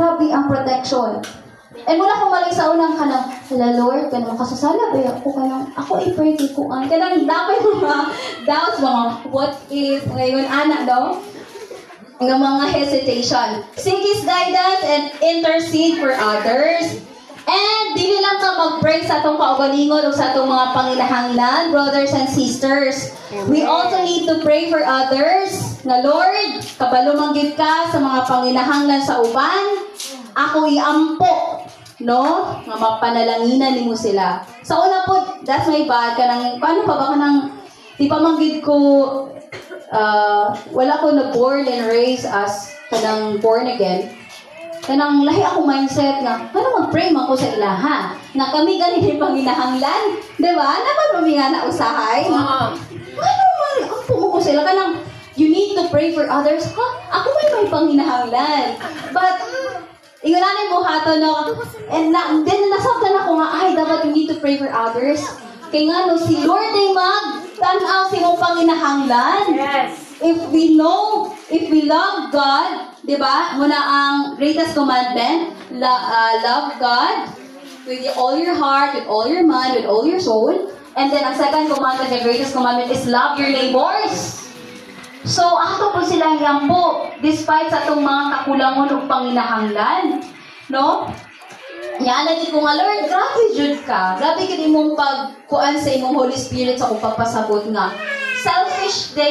grabe ang protection. And mula ko malay sa unang kanang, hala Lord, kanang kasasala ba ako kanang, ako i-pray ko ang, kanang dapat mga doubts, mga what if, ngayon anak daw, ng mga hesitation. Seek His guidance and intercede for others. And dili lang ka mag-pray sa atong kaugalingon o sa atong mga panginahanglan, brothers and sisters. We also need to pray for others. Na Lord, kabalo manggid ka sa mga panginahanglan sa uban. Ako iampo, no? Nga mapanalanginan nimo sila. Sa una po, that's my bad. Kanang, paano pa ba kanang, di pa manggid ko, wala ko na born and raised as kanang born again. Kanang lahi ako mindset nga, ano mag-pray man ko sa ilaha? Nga kami ganin yung panginahanglan. Diba? Naman mami nga na usahay. Ano man, ang pumo ko sila. Kanang, you need to pray for others. Ha? Ako may panginahanglan. But, ingunanin mo hato, no? And then nasabtan ako nga, ay, dapat you need to pray for others. Kaya nga, no, si Lord ay mag-tanaw si mong panginahanglan. Yes. If we know, if we love God, di ba? Muna ang greatest commandment, love God with all your heart, with all your mind, with all your soul. And then ang second commandment, the greatest commandment is love your neighbors. So, ato po silang yampo, despite sa itong mga kakulangon o panginahanglan. No? Yan, lagi ko nga, Lord, grabe jud ka. Grabe ka mong pagkuan sa imong Holy Spirit sa kong pagpasabot nga. Selfish day.